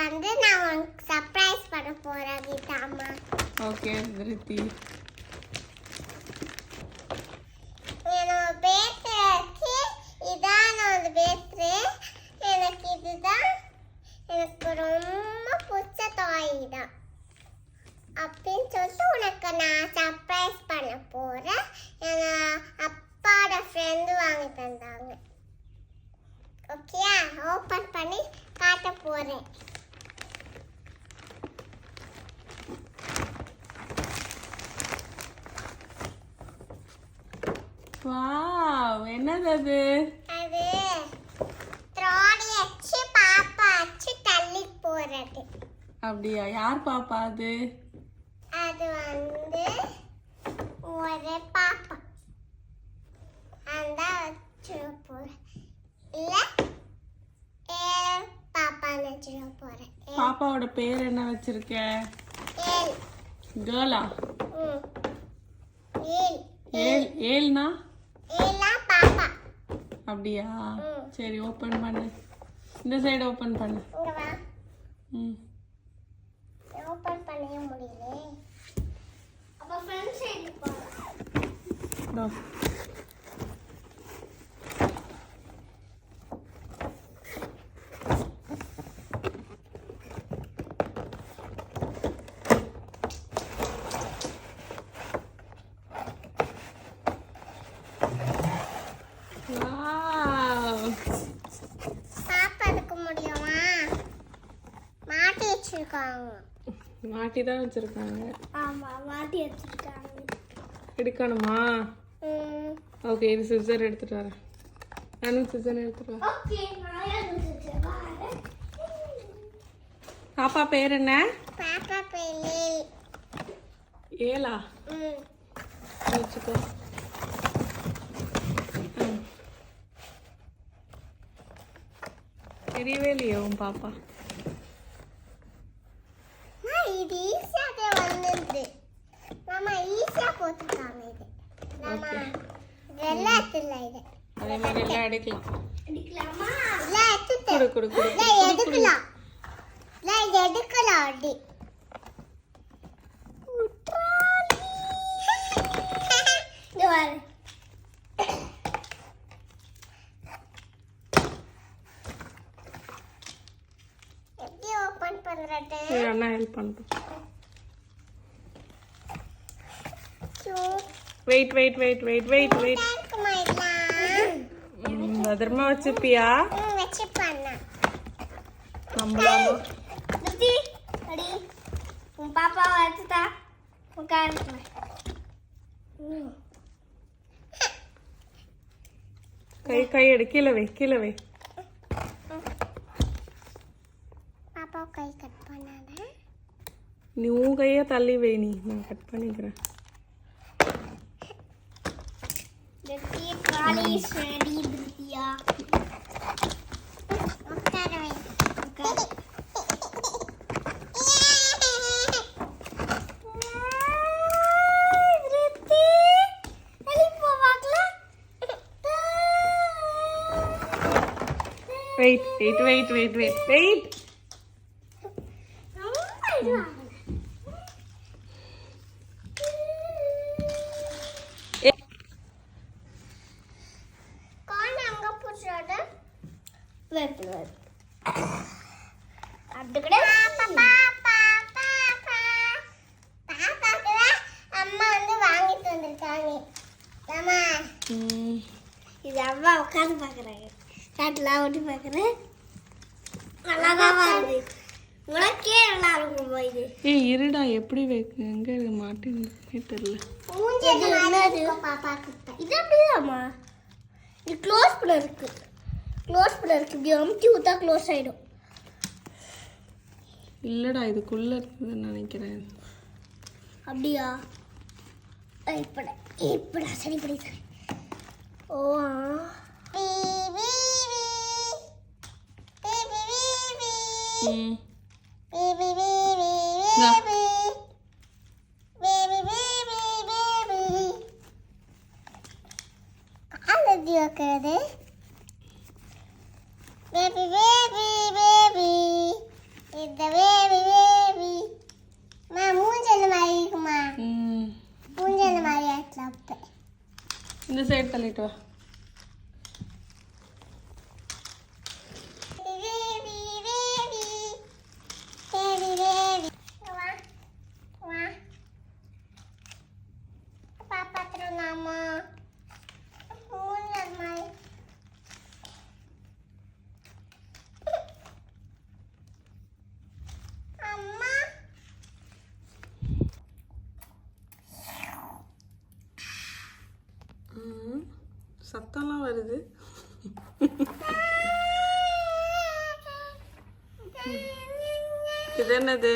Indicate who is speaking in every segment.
Speaker 1: வந்து நான் உனக்கு சர்ப்ரைஸ் பண்ண போறேன் கீதாம்மா.
Speaker 2: ஓகே திருத்தி.
Speaker 1: என்னோட பேசுறதுக்கு இதான் ஒரு பேசுற. எனக்கு இதுதான் எனக்கு ரொம்ப பிடிச்ச டாய் தான் அப்படின்னு சொல்லிட்டு உனக்கு நான் சர்ப்ரைஸ் பண்ண போறேன். என் அப்பாவோட ஃப்ரெண்டு வாங்கி தந்தாங்க. ஓகே, ஓப்பன் பண்ணி காட்ட போறேன்.
Speaker 2: வாவ், என்னது அது?
Speaker 1: அது த்ராடி வச்சு பாப்பா வச்சு தள்ளி போறது.
Speaker 2: அப்படியா? யார் பாப்பா அது?
Speaker 1: அது வந்து ஒரு பாப்பா அந்த வச்சு போறேன். இல்ல பாப்பான்னு வச்சு போறேன்.
Speaker 2: பாப்பாவோட பேர் என்ன வச்சிருக்க?
Speaker 1: ஏல்.
Speaker 2: கேர்ளா?
Speaker 1: ஏல்.
Speaker 2: ஏல்னா?
Speaker 1: ஏலா பாப்பா.
Speaker 2: அப்படியா? சரி, ஓபன் பண்ணு. இந்த சைடு ஓபன் பண்ணு.
Speaker 1: இங்க வா.
Speaker 2: ம்.
Speaker 1: ஓபன் பண்ணவே முடியல. அப்ப ஃப்ரண்ட் சைடு போறோம்.
Speaker 2: டோ. மாட்டி தான் வச்சிருக்காங்க.
Speaker 1: ஆமா, மாட்டி வச்சிருக்காங்க.
Speaker 2: எடுக்கணுமா? ஓகே, இது சிசர் எடுத்துட்டு வரேன். நானும் சிசர் எடுத்துட்டு வரேன்.
Speaker 1: ஓகே, நான் எடுத்துட்டு வரேன்.
Speaker 2: பாப்பா பேர் என்ன?
Speaker 1: பாப்பா பேர்
Speaker 2: ஏலா. வச்சுக்கோ. தெரியவே இல்லையா உன் பாப்பா?
Speaker 1: இது ஈஸியாவே வந்தது. மாமா ஈஸியா போட்டுட்டாங்க இது. மாமா வெள்ளத்துல இது.
Speaker 2: அதே மாதிரி எல்லாம் எடுக்கலாம்.
Speaker 1: எடுக்கலாமா? இல்ல எடுத்து.
Speaker 2: குடு குடு குடு.
Speaker 1: இல்ல எடுக்கலாம். இல்ல இது எடுக்கலாம் அடி. உட்ராலி. இது பாரு. எப்படி ஓபன் பண்றது?
Speaker 2: அண்ணா ஹெல்ப் பண்ணுறேன். Wait wait wait wait wait wait. பத்திரமா வச்சுப்பியா?
Speaker 1: வச்சுப்பேன்.
Speaker 2: நம்பலாமா?
Speaker 1: திருத்தி அடி. உன் பாப்பா வச்சுட்டா உட்காருங்க.
Speaker 2: கை எடு. கீழே வை, கீழே வை.
Speaker 1: பாப்பா கை கட் பண்ணாத.
Speaker 2: நீ உன் கையை தள்ளி வை, நான் கட் பண்ணிக்கிறேன்.
Speaker 1: திருத்தி ட்ராலி இஸ் ரெடி. திருத்தியா உட்கார வை. உட்காரு. திருத்தி எலிப்போ பார்க்கலாம்.
Speaker 2: Wait wait wait wait wait wait.
Speaker 1: இது அம்மா உட்காந்து பாக்குறாங்க. காட்டுலாம் ஓட்டி பாக்குறேன். நல்லாதான் வருது. உனக்கே நல்லா இருக்கும் இது.
Speaker 2: ஏய் இருடா, எப்படி வைக்க எங்க மாட்டின்னு தெரியல.
Speaker 1: இது அப்படிதாம்மா. இது க்ளோஸ் பண்ண இருக்கு. க்ளோஸ் பண்ண இருக்கு. இப்படி அமுத்தி விட்டா க்ளோஸ் ஆயிடும்.
Speaker 2: இல்லடா, இதுக்குள்ள இருக்குதுன்னு நினைக்கிறேன்.
Speaker 1: அப்படியா? இப்படா இப்படா சரி படி சரி. ஓ இந்த வேவி வேவி மூஞ்சல் மாதிரி இருக்குமா மூஞ்சல் மாதிரி ஆக்கலாம் அப்ப
Speaker 2: இந்த சைடு தள்ளிட்டு வா. சத்தம்லாம் வருது. இது என்னது?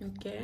Speaker 2: ஓகே.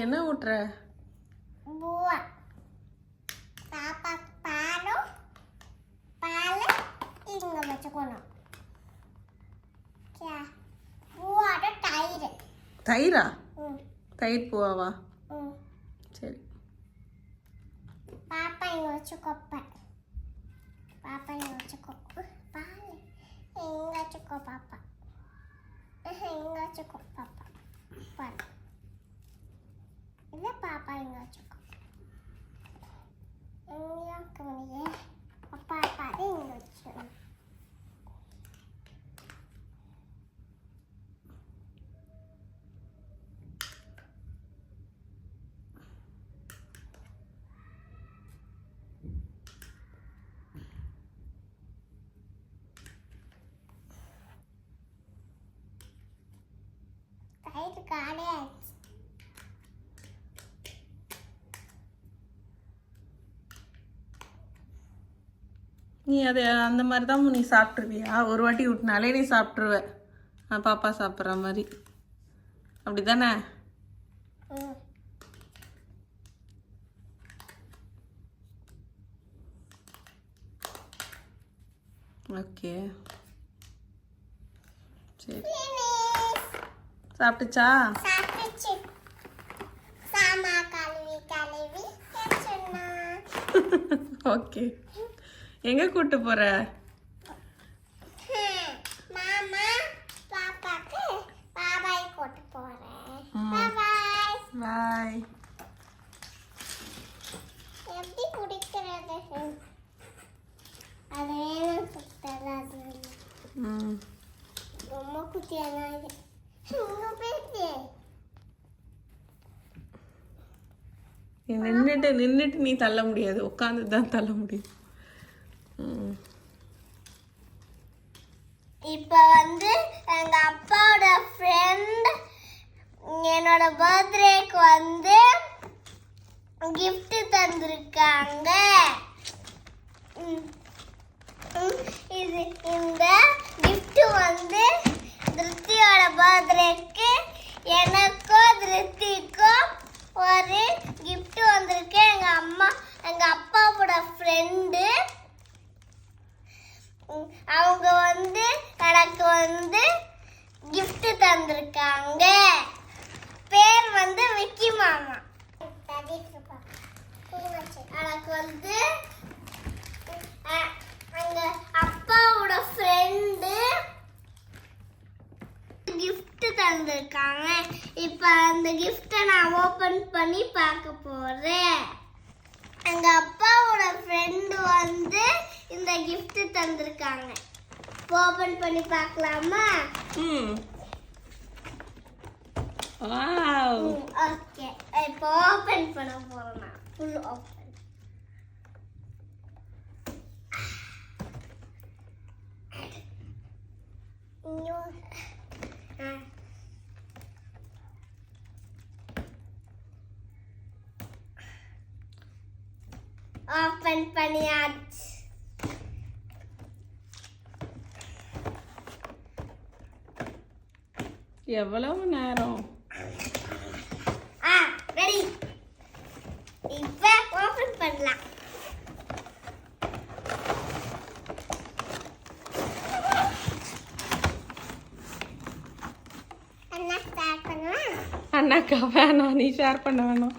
Speaker 2: என்ன ஊட்டுற? தயிரா? தயிர் பூவாவா? சரி.
Speaker 1: பாப்பா இங்க வச்சுக்கோ. பாப்பா இங்க வச்சுக்கோ. பால் இங்க வச்சுக்கோ பாப்பா. இங்க வச்சுக்கோ பாப்பா. பால் இல்ல பாப்பா இங்க வச்சுக்கோ. இங்க கவனியே. பாப்பா பாரு இங்க வச்சுக்கோ. தயிர் காலே ஆயிடுச்சு.
Speaker 2: நீ அதை அந்த மாதிரி தான் நீ சாப்பிட்ருவியா? ஒரு வாட்டி விட்டுனாலே நீ சாப்பிட்ருவ. பாப்பா சாப்பிட்ற மாதிரி அப்படி தானே? ஓகே சரி. சாப்பிட்டுச்சா? ஓகே. எங்க கூட்டு போற?
Speaker 1: மாமா பாப்பாக்கு பாபாய் கூட்டு போறேன்.
Speaker 2: பாய்.
Speaker 1: எப்படி குடிக்கிறது? அது வேணும் சுத்தராது. ரொம்ப குட்டியான இது.
Speaker 2: நின்னுட்டு நீ தள்ள முடியாது, உட்காந்து தான் தள்ள முடியும்.
Speaker 1: இப்ப வந்து எங்க அப்பாவோட ஃப்ரெண்ட் என்னோட பர்த்டேக்கு வந்து gift தந்திருக்காங்க. இந்த gift வந்து திருப்தியோட பர்த்டேக்கு எனக்கும் திருப்திக்கும் ஒரு gift வந்திருக்கு. எங்க அப்பாவோட ஃப்ரெண்டு அவங்க வந்து எனக்கு வந்து gift தந்திருக்காங்க. பேர் வந்து விக்கி மாமா. எனக்கு வந்து எங்க அப்பாவோட ஃப்ரெண்டு gift தந்திருக்காங்க. இப்ப அந்த gift நான் ஓபன் பண்ணி பார்க்க போறேன். எங்க அப்பாவோட ஃப்ரெண்டு வந்து இந்த gift தந்திருக்காங்க. ஓபன் பண்ணி பார்க்கலாமா?
Speaker 2: வாவ்.
Speaker 1: ஓகே, இப்போ ஓபன் பண்ண போறேன். Full open. ஓபன் பண்ணியாச்சு.
Speaker 2: எவ்வளவு நேரம்?
Speaker 1: ரெடி. இப்ப ஓபன் பண்ணலாம். அண்ணா ஸ்டார்ட் பண்ணலாம்.
Speaker 2: அண்ணாக்கா வேணாம், நீ ஷேர் பண்ண வேணாம்.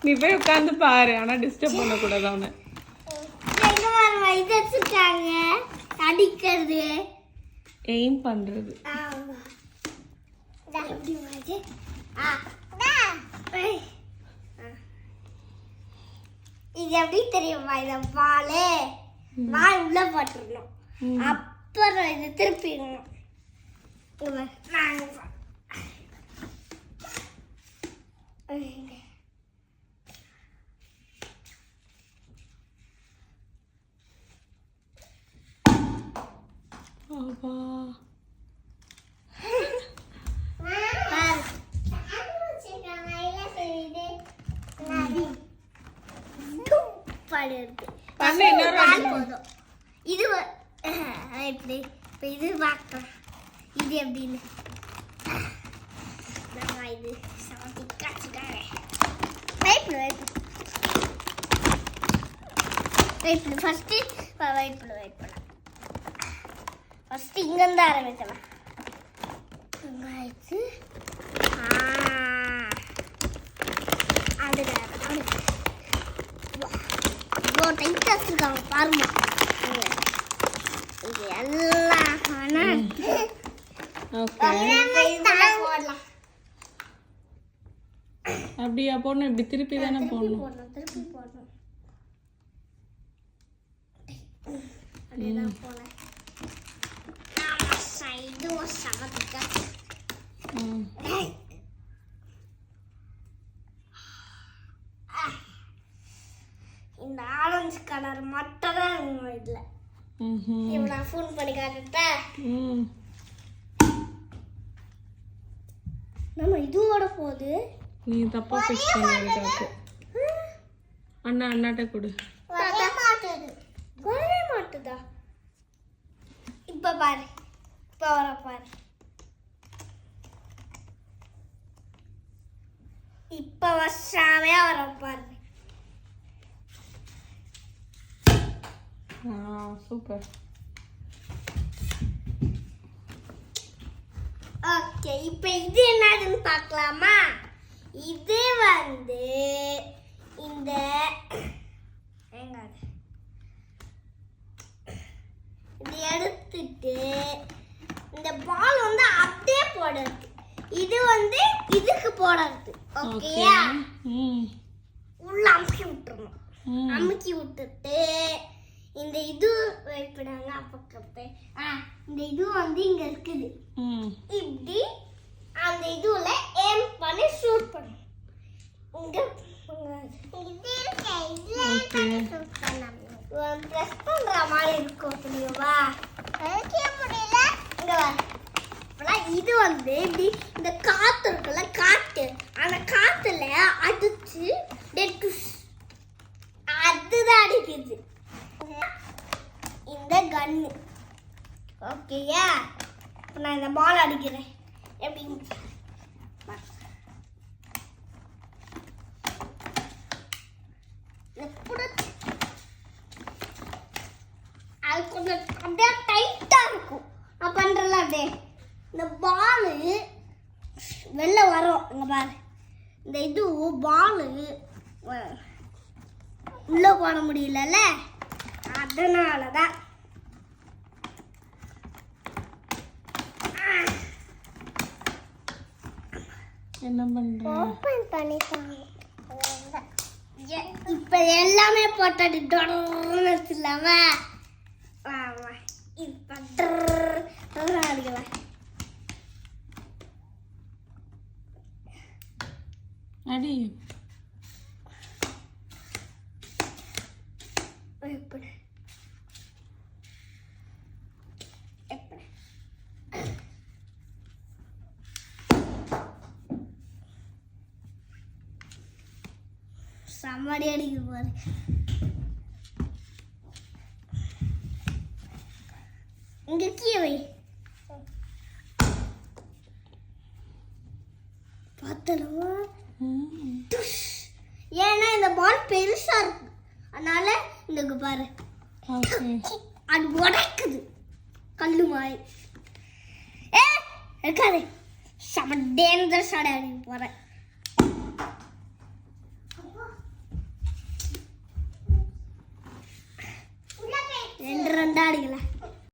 Speaker 2: நீ போய் உட்காந்து பாரு, ஆனா டிஸ்டர்ப் பண்ணக்கூடாது அவனை.
Speaker 1: இது வச்சிருக்காங்க அடிக்கிறது,
Speaker 2: எய்ம் பண்றது.
Speaker 1: இது எப்படி தெரியுமா? இத வால் உள்ள போட்டுருணும், அப்புறம் இது திருப்பிடணும். இது எப்படி இது பார்க்கலாம், இது எப்படின்னு இது ஃபர்ஸ்ட் இங்க இருந்து ஆரம்பிக்கலாம். இவ்வளோ டைட்டா வச்சிருக்காங்க பாருங்க. இது எல்லாம் போடலாம்.
Speaker 2: அப்படியா போடணும்? இப்படி திருப்பி தானே போடணும்.
Speaker 1: திருப்பி போடணும். அப்படியேதான் போனேன். இதுவும் சமத்துக்கா. இந்த ஆரஞ்சு கலர் மட்டும் தான் இதுல. இப்போ நான் ஃபோன் பண்ணி காட்டுட்டா. நம்ம இதுவோட போகுது.
Speaker 2: நீ தப்பா ஃபிக்ஸ் பண்ணிருக்க. அண்ணாட்ட கொடு.
Speaker 1: வரவே மாட்டுதா? இப்ப பாரு, இப்ப வர பாரு. இப்ப வருஷாமையா வர பாரு.
Speaker 2: சூப்பர்.
Speaker 1: ஓகே, இப்ப இது என்னதுன்னு பார்க்கலாமா? இது வந்து இந்த இது எடுத்துட்டு இந்த பால் வந்து அப்படியே போடுறது. இது வந்து இதுக்கு போடுறது. ஓகேயா? உள்ள அமுக்கி விட்டுறணும். அமுக்கி விட்டுட்டு இந்த இது வைப்பிடாங்க பக்கத்து. இந்த இது வந்து இங்க இருக்குது. இப்படி அந்த இதுல ஏம் பண்ணி ஷூட் பண்ணணும். இங்க பிரஸ் பண்ற மாதிரி இருக்கும். தெரியுமா? முடியல. இங்க வர இது வந்து இப்படி இந்த காத்து இருக்குல்ல, காத்து அந்த காத்துல அடிச்சு அதுதான் அடிக்குது இந்த கன்னு. ஓகேயா? இப்போ நான் இந்த பால் அடிக்கிறேன். எப்படி அது கொஞ்சம் அப்படியே டைட்டா இருக்கும். நான் பண்றல அப்படியே இந்த பாலு வெளில வரும். இங்க பாரு, இந்த இது பாலு உள்ள போட முடியலல்ல, அதனாலதான்.
Speaker 2: என்ன பண்ற?
Speaker 1: ஓபன் பண்ணிட்டாங்க. இப்ப எல்லாமே போட்டாடி டொன்னு இல்லாம இப்ப அடிக்கலாம்.
Speaker 2: அடி
Speaker 1: எப்படி சம்மடி அடிக்குது பாரு. இங்க கீழே வை. பார்த்தலவா? ஏன்னா இந்த பால் பெருசா இருக்கு, அதனால இங்க பாரு அது உடைக்குது கல்லு மாதிரி. இருக்காது செம டேஞ்சரஸ் ஆட போறேன். ரெண்டு அடிக்கலாம்.